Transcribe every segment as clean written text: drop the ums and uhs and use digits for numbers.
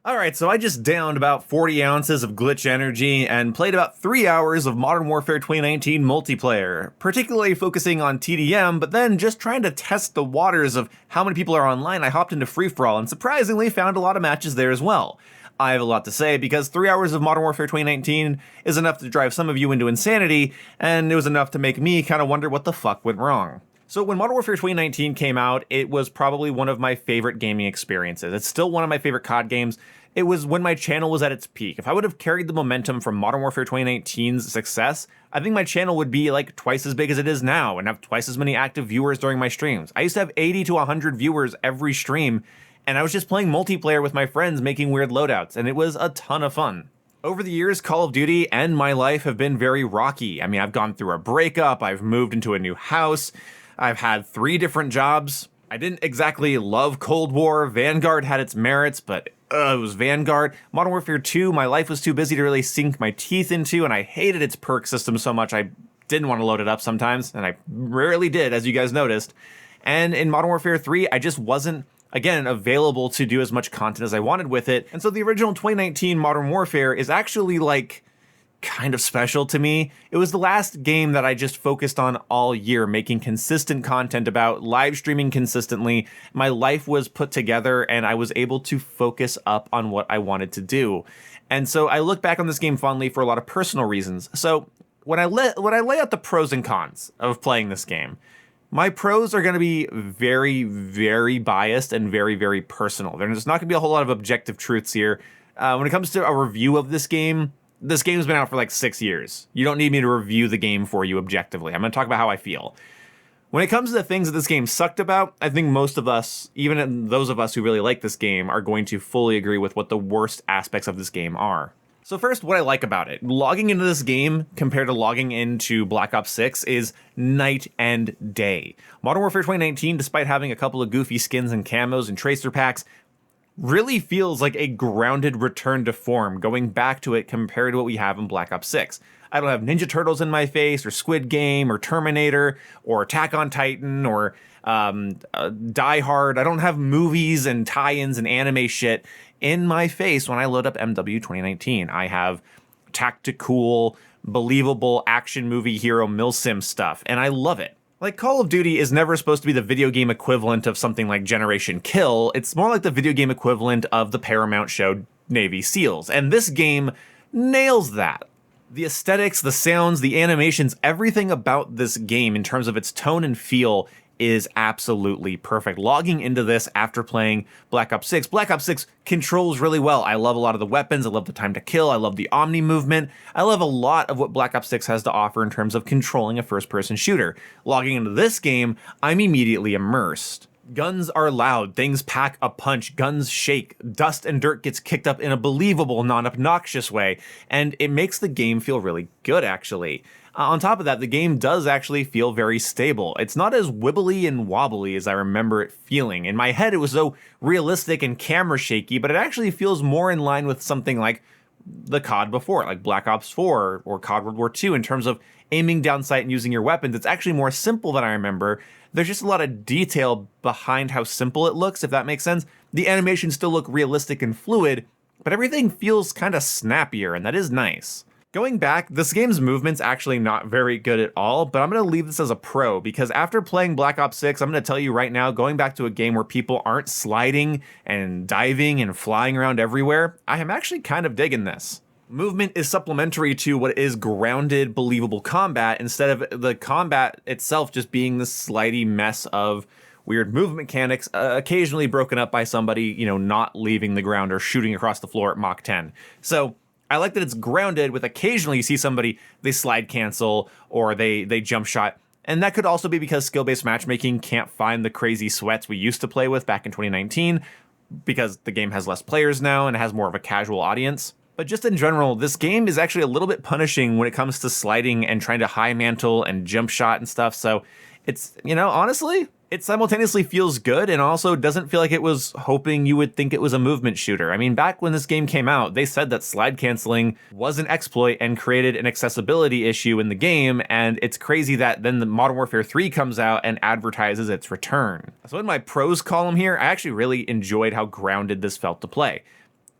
Alright, so I just downed about 40 ounces of glitch energy and played about 3 hours of Modern Warfare 2019 multiplayer, particularly focusing on TDM, but then just trying to test the waters of how many people are online. I hopped into free-for-all and surprisingly found a lot of matches there as well. I have a lot to say because 3 hours of Modern Warfare 2019 is enough to drive some of you into insanity, and it was enough to make me kind of wonder what the fuck went wrong. So when Modern Warfare 2019 came out, it was probably one of my favorite gaming experiences. It's still one of my favorite COD games. It was when my channel was at its peak. If I would have carried the momentum from Modern Warfare 2019's success, I think my channel would be like twice as big as it is now and have twice as many active viewers during my streams. I used to have 80 to 100 viewers every stream, and I was just playing multiplayer with my friends making weird loadouts, and it was a ton of fun. Over the years, Call of Duty and my life have been very rocky. I mean, I've gone through a breakup, I've moved into a new house, I've had 3 different jobs. I didn't exactly love Cold War. Vanguard had its merits, but it was Vanguard. Modern Warfare 2, my life was too busy to really sink my teeth into, and I hated its perk system so much I didn't want to load it up sometimes, and I rarely did, as you guys noticed. And in Modern Warfare 3, I just wasn't, again, available to do as much content as I wanted with it. And so the original 2019 Modern Warfare is actually like kind of special to me. It was the last game that I just focused on all year, making consistent content about, live streaming consistently. My life was put together and I was able to focus up on what I wanted to do. And so I look back on this game fondly for a lot of personal reasons. So when I lay out the pros and cons of playing this game, my pros are going to be very, very biased and very, very personal. There's not going to be a whole lot of objective truths here. When it comes to a review of this game's been out for like 6 years. You don't need me to review the game for you objectively. I'm going to talk about how I feel. When it comes to the things that this game sucked about, I think most of us, even those of us who really like this game, are going to fully agree with what the worst aspects of this game are. So first, what I like about it. Logging into this game compared to logging into Black Ops 6 is night and day. Modern Warfare 2019, despite having a couple of goofy skins and camos and tracer packs, really feels like a grounded return to form, going back to it compared to what we have in Black Ops 6. I don't have Ninja Turtles in my face, or Squid Game, or Terminator, or Attack on Titan, or Die Hard. I don't have movies and tie-ins and anime shit in my face when I load up MW 2019. I have tactical, believable action movie hero milsim stuff, and I love it. Like, Call of Duty is never supposed to be the video game equivalent of something like Generation Kill. It's more like the video game equivalent of the Paramount show Navy SEALs, and this game nails that. The aesthetics, the sounds, the animations, everything about this game in terms of its tone and feel is absolutely perfect. Logging into this after playing Black Ops 6, Black Ops 6 controls really well. I love a lot of the weapons, I love the time to kill, I love the Omni movement, I love a lot of what Black Ops 6 has to offer in terms of controlling a first-person shooter. Logging into this game, I'm immediately immersed. Guns are loud, things pack a punch, guns shake, dust and dirt gets kicked up in a believable, non-obnoxious way, and it makes the game feel really good, actually. On top of that, the game does actually feel very stable. It's not as wibbly and wobbly as I remember it feeling. In my head, it was so realistic and camera shaky, but it actually feels more in line with something like the COD before, like Black Ops 4 or COD World War II in terms of aiming down sight and using your weapons. It's actually more simple than I remember. There's just a lot of detail behind how simple it looks, if that makes sense. The animations still look realistic and fluid, but everything feels kind of snappier, and that is nice. Going back, this game's movement's actually not very good at all, but I'm going to leave this as a pro, because after playing Black Ops 6, I'm going to tell you right now, going back to a game where people aren't sliding and diving and flying around everywhere, I am actually kind of digging this. Movement is supplementary to what is grounded, believable combat, instead of the combat itself just being this slidey mess of weird movement mechanics, occasionally broken up by somebody, not leaving the ground or shooting across the floor at Mach 10. So I like that it's grounded with occasionally you see somebody, they slide cancel or they jump shot. And that could also be because skill-based matchmaking can't find the crazy sweats we used to play with back in 2019 because the game has less players now and has more of a casual audience. But just in general, this game is actually a little bit punishing when it comes to sliding and trying to high mantle and jump shot and stuff. So it's, honestly, it simultaneously feels good and also doesn't feel like it was hoping you would think it was a movement shooter. I mean, back when this game came out, they said that slide canceling was an exploit and created an accessibility issue in the game, and it's crazy that then the Modern Warfare 3 comes out and advertises its return. So in my pros column here, I actually really enjoyed how grounded this felt to play.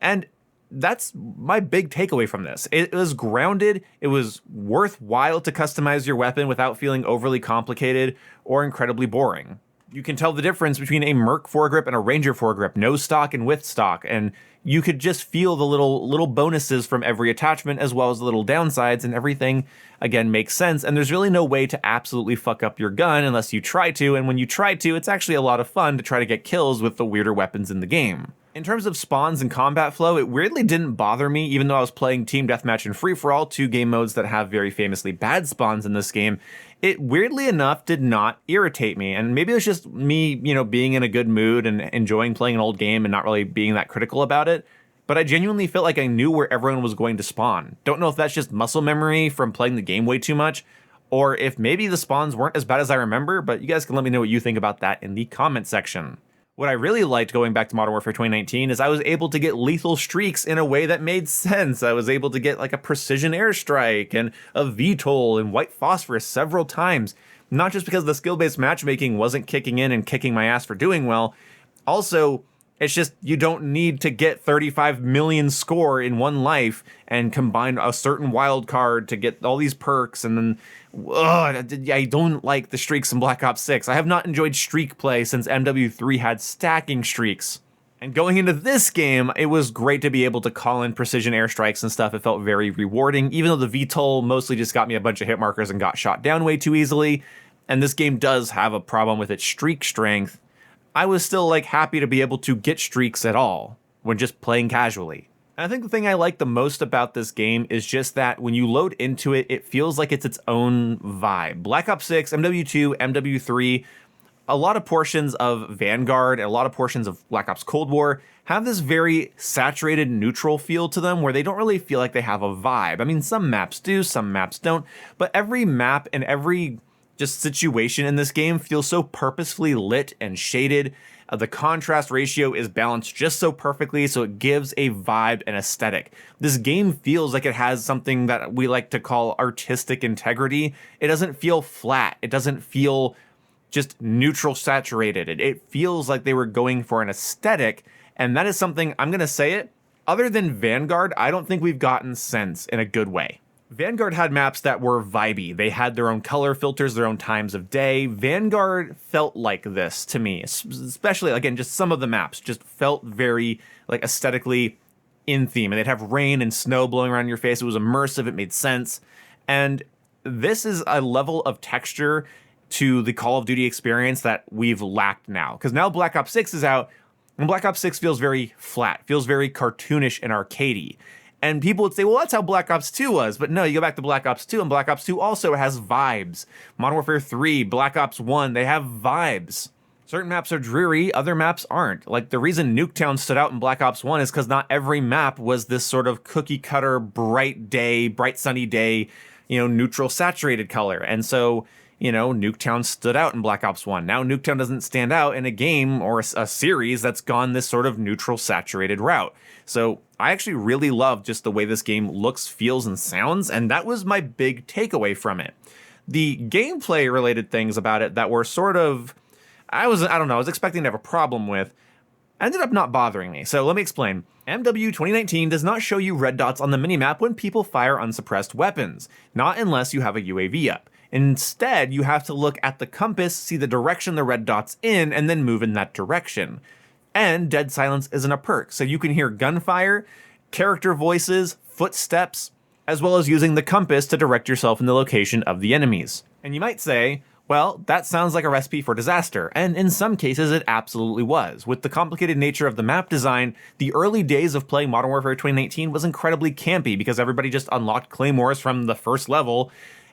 And that's my big takeaway from this. It was grounded. It was worthwhile to customize your weapon without feeling overly complicated or incredibly boring. You can tell the difference between a Merc foregrip and a Ranger foregrip, no stock and with stock, and you could just feel the little bonuses from every attachment as well as the little downsides, and everything, again, makes sense. And there's really no way to absolutely fuck up your gun unless you try to, and when you try to, it's actually a lot of fun to try to get kills with the weirder weapons in the game. In terms of spawns and combat flow, it weirdly didn't bother me, even though I was playing Team Deathmatch and Free-For-All, two game modes that have very famously bad spawns in this game. It weirdly enough did not irritate me, and maybe it was just me, being in a good mood and enjoying playing an old game and not really being that critical about it. But I genuinely felt like I knew where everyone was going to spawn. Don't know if that's just muscle memory from playing the game way too much, or if maybe the spawns weren't as bad as I remember, but you guys can let me know what you think about that in the comment section. What I really liked going back to Modern Warfare 2019 is I was able to get lethal streaks in a way that made sense. I was able to get like a precision airstrike and a VTOL and white phosphorus several times. Not just because the skill-based matchmaking wasn't kicking in and kicking my ass for doing well. Also, it's just you don't need to get 35 million score in one life and combine a certain wild card to get all these perks. And then, I don't like the streaks in Black Ops 6. I have not enjoyed streak play since MW3 had stacking streaks. And going into this game, it was great to be able to call in precision airstrikes and stuff. It felt very rewarding, even though the VTOL mostly just got me a bunch of hit markers and got shot down way too easily. And this game does have a problem with its streak strength. I was still happy to be able to get streaks at all when just playing casually. And I think the thing I like the most about this game is just that when you load into it, it feels like it's its own vibe. Black Ops 6, MW2, MW3, a lot of portions of Vanguard and a lot of portions of Black Ops Cold War have this very saturated neutral feel to them where they don't really feel like they have a vibe. I mean, some maps do, some maps don't, but every map and every just situation in this game feels so purposefully lit and shaded. The contrast ratio is balanced just so perfectly, so it gives a vibe and aesthetic. This game feels like it has something that we like to call artistic integrity. It doesn't feel flat. It doesn't feel just neutral saturated. It feels like they were going for an aesthetic, and that is something, I'm going to say it, other than Vanguard, I don't think we've gotten since in a good way. Vanguard had maps that were vibey. They had their own color filters, their own times of day. Vanguard felt like this to me, especially, again, just some of the maps just felt very aesthetically in theme. And they'd have rain and snow blowing around your face. It was immersive. It made sense. And this is a level of texture to the Call of Duty experience that we've lacked now. Because now Black Ops 6 is out, and Black Ops 6 feels very flat, feels very cartoonish and arcadey. And people would say, well, that's how Black Ops 2 was. But no, you go back to Black Ops 2, and Black Ops 2 also has vibes. Modern Warfare 3, Black Ops 1, they have vibes. Certain maps are dreary, other maps aren't. The reason Nuketown stood out in Black Ops 1 is because not every map was this sort of cookie-cutter, bright sunny day, neutral saturated color. And so, Nuketown stood out in Black Ops 1. Now Nuketown doesn't stand out in a game or a series that's gone this sort of neutral saturated route. So I actually really love just the way this game looks, feels, and sounds, and that was my big takeaway from it. The gameplay related things about it that were sort of, I was expecting to have a problem with, ended up not bothering me. So let me explain. MW 2019 does not show you red dots on the minimap when people fire unsuppressed weapons, not unless you have a UAV up. Instead, you have to look at the compass, see the direction the red dot's in, and then move in that direction. And dead silence isn't a perk, so you can hear gunfire, character voices, footsteps, as well as using the compass to direct yourself in the location of the enemies. And you might say, well, that sounds like a recipe for disaster, and in some cases it absolutely was. With the complicated nature of the map design, the early days of playing Modern Warfare 2019 was incredibly campy because everybody just unlocked claymores from the first level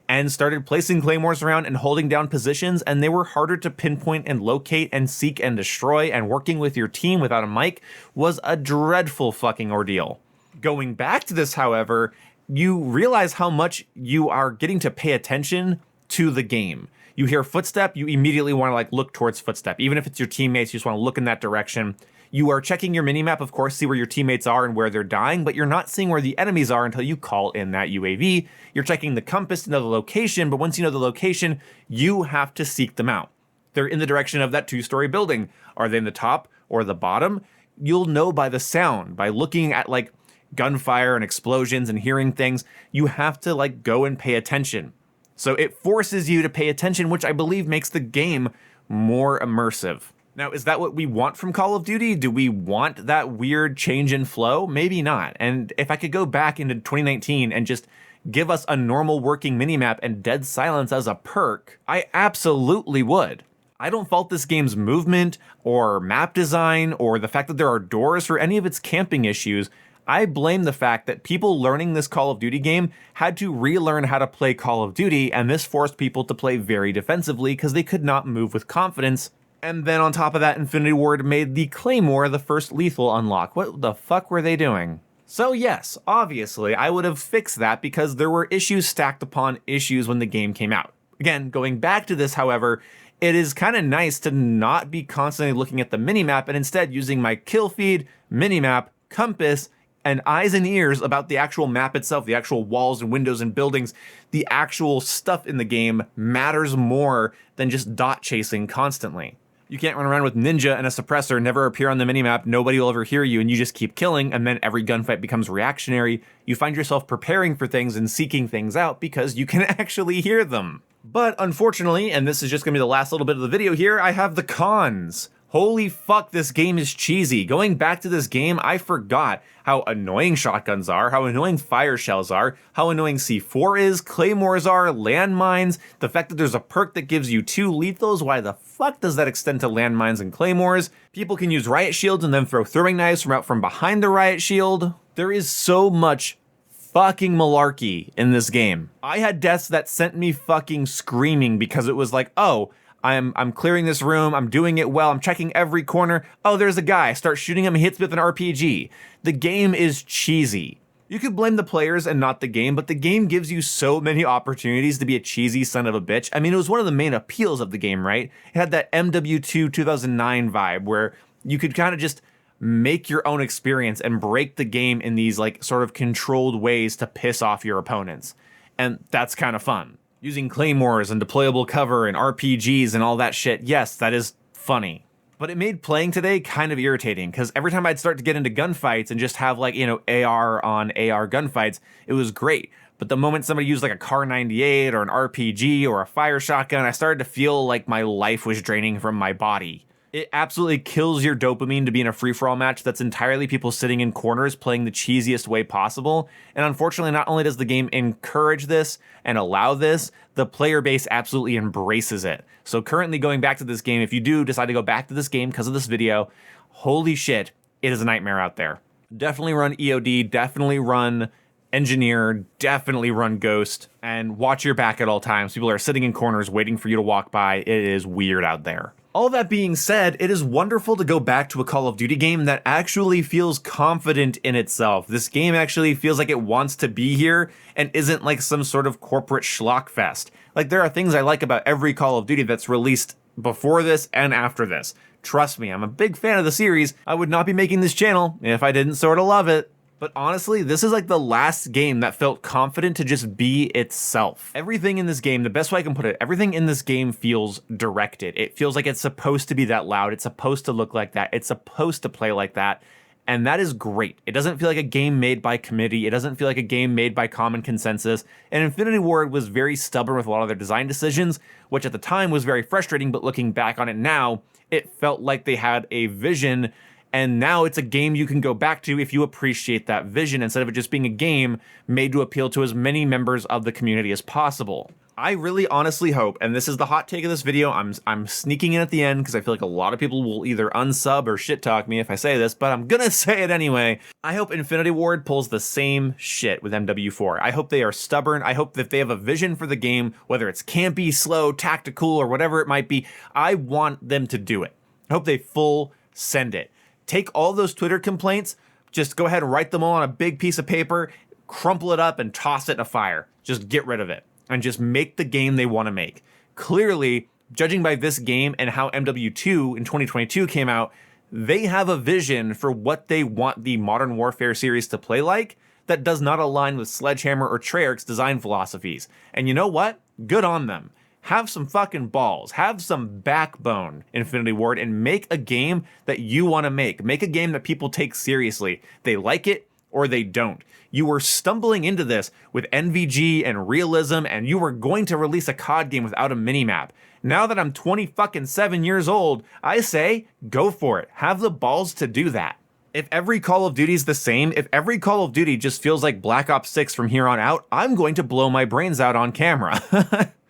and started placing claymores around and holding down positions, and they were harder to pinpoint and locate and seek and destroy, and working with your team without a mic was a dreadful fucking ordeal. Going back to this, however, you realize how much you are getting to pay attention to the game. You hear footstep, you immediately want to look towards footstep. Even if it's your teammates, you just want to look in that direction. You are checking your minimap, of course, see where your teammates are and where they're dying, but you're not seeing where the enemies are until you call in that UAV. You're checking the compass to know the location, but once you know the location, you have to seek them out. They're in the direction of that two-story building. Are they in the top or the bottom? you'll know by the sound, by looking at like gunfire and explosions and hearing things. You have to like go and pay attention. So it forces you to pay attention, which I believe makes the game more immersive. Now, is that what we want from Call of Duty? Do we want that weird change in flow? Maybe not. And if I could go back into 2019 and just give us a normal working minimap and dead silence as a perk, I absolutely would. I don't fault this game's movement or map design or the fact that there are doors for any of its camping issues. I blame the fact that people learning this Call of Duty game had to relearn how to play Call of Duty, and this forced people to play very defensively because they could not move with confidence. And then on top of that, Infinity Ward made the Claymore the first lethal unlock. What the fuck were they doing? So yes, obviously, I would have fixed that because there were issues stacked upon issues when the game came out. Again, going back to this, however, it is kind of nice to not be constantly looking at the minimap and instead using my kill feed, minimap, compass, and eyes and ears about the actual map itself, the actual walls and windows and buildings. The actual stuff in the game matters more than just dot chasing constantly. You can't run around with ninja and a suppressor, never appear on the minimap, nobody will ever hear you, and you just keep killing, and then every gunfight becomes reactionary. You find yourself preparing for things and seeking things out because you can actually hear them. But unfortunately, and this is just gonna be the last little bit of the video here, I have the cons. Holy fuck, this game is cheesy. Going back to this game, I forgot how annoying shotguns are, how annoying fire shells are, how annoying C4 is, claymores are, landmines, the fact that there's a perk that gives you 2 lethals. Why the fuck does that extend to landmines and claymores? People can use riot shields and then throw throwing knives from out from behind the riot shield. There is so much fucking malarkey in this game. I had deaths that sent me fucking screaming because it was like, oh, I'm clearing this room, I'm doing it well, I'm checking every corner. Oh, there's a guy, I start shooting him, he hits me with an RPG. The game is cheesy. You could blame the players and not the game, but the game gives you so many opportunities to be a cheesy son of a bitch. I mean, it was one of the main appeals of the game, right? It had that MW2 2009 vibe where you could kind of just make your own experience and break the game in these like sort of controlled ways to piss off your opponents. And that's kind of fun. Using claymores and deployable cover and RPGs and all that shit, yes, that is funny. But it made playing today kind of irritating because every time I'd start to get into gunfights and just have like, you know, AR on AR gunfights, it was great. But the moment somebody used like a Car 98 or an RPG or a fire shotgun, I started to feel like my life was draining from my body. It absolutely kills your dopamine to be in a free-for-all match that's entirely people sitting in corners playing the cheesiest way possible. And unfortunately, not only does the game encourage this and allow this, the player base absolutely embraces it. So currently going back to this game, if you do decide to go back to this game because of this video, holy shit, it is a nightmare out there. Definitely run EOD, definitely run Engineer, definitely run Ghost, and watch your back at all times. People are sitting in corners waiting for you to walk by. It is weird out there. All that being said, it is wonderful to go back to a Call of Duty game that actually feels confident in itself. This game actually feels like it wants to be here and isn't like some sort of corporate schlock fest. Like, there are things I like about every Call of Duty that's released before this and after this. Trust me, I'm a big fan of the series. I would not be making this channel if I didn't sort of love it. But honestly, this is like the last game that felt confident to just be itself. Everything in this game, the best way I can put it, everything in this game feels directed. It feels like it's supposed to be that loud. It's supposed to look like that. It's supposed to play like that. And that is great. It doesn't feel like a game made by committee. It doesn't feel like a game made by common consensus. And Infinity Ward was very stubborn with a lot of their design decisions, which at the time was very frustrating, but looking back on it now, it felt like they had a vision. And now it's a game you can go back to if you appreciate that vision instead of it just being a game made to appeal to as many members of the community as possible. I really honestly hope, and this is the hot take of this video, I'm sneaking in at the end because I feel like a lot of people will either unsub or shit talk me if I say this, but I'm gonna say it anyway. I hope Infinity Ward pulls the same shit with MW4. I hope they are stubborn. I hope that they have a vision for the game, whether it's campy, slow, tactical, or whatever it might be. I want them to do it. I hope they full send it. Take all those Twitter complaints, just go ahead and write them all on a big piece of paper, crumple it up and toss it in a fire. Just get rid of it and just make the game they want to make. Clearly, judging by this game and how MW2 in 2022 came out, they have a vision for what they want the Modern Warfare series to play like that does not align with Sledgehammer or Treyarch's design philosophies. And you know what? Good on them. Have some fucking balls. Have some backbone, Infinity Ward, and make a game that you want to make. Make a game that people take seriously. They like it or they don't. You were stumbling into this with NVG and realism, and you were going to release a COD game without a minimap. Now that I'm 27 years old, I say, go for it. Have the balls to do that. If every Call of Duty's the same, if every Call of Duty just feels like Black Ops 6 from here on out, I'm going to blow my brains out on camera.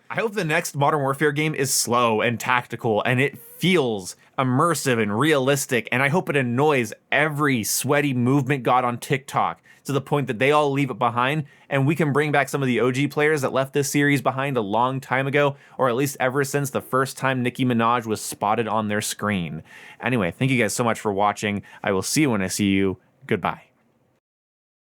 I hope the next Modern Warfare game is slow and tactical, and it feels immersive and realistic, and I hope it annoys every sweaty movement god on TikTok to the point that they all leave it behind, and we can bring back some of the OG players that left this series behind a long time ago, or at least ever since the first time Nicki Minaj was spotted on their screen. Anyway, thank you guys so much for watching. I will see you when I see you. Goodbye.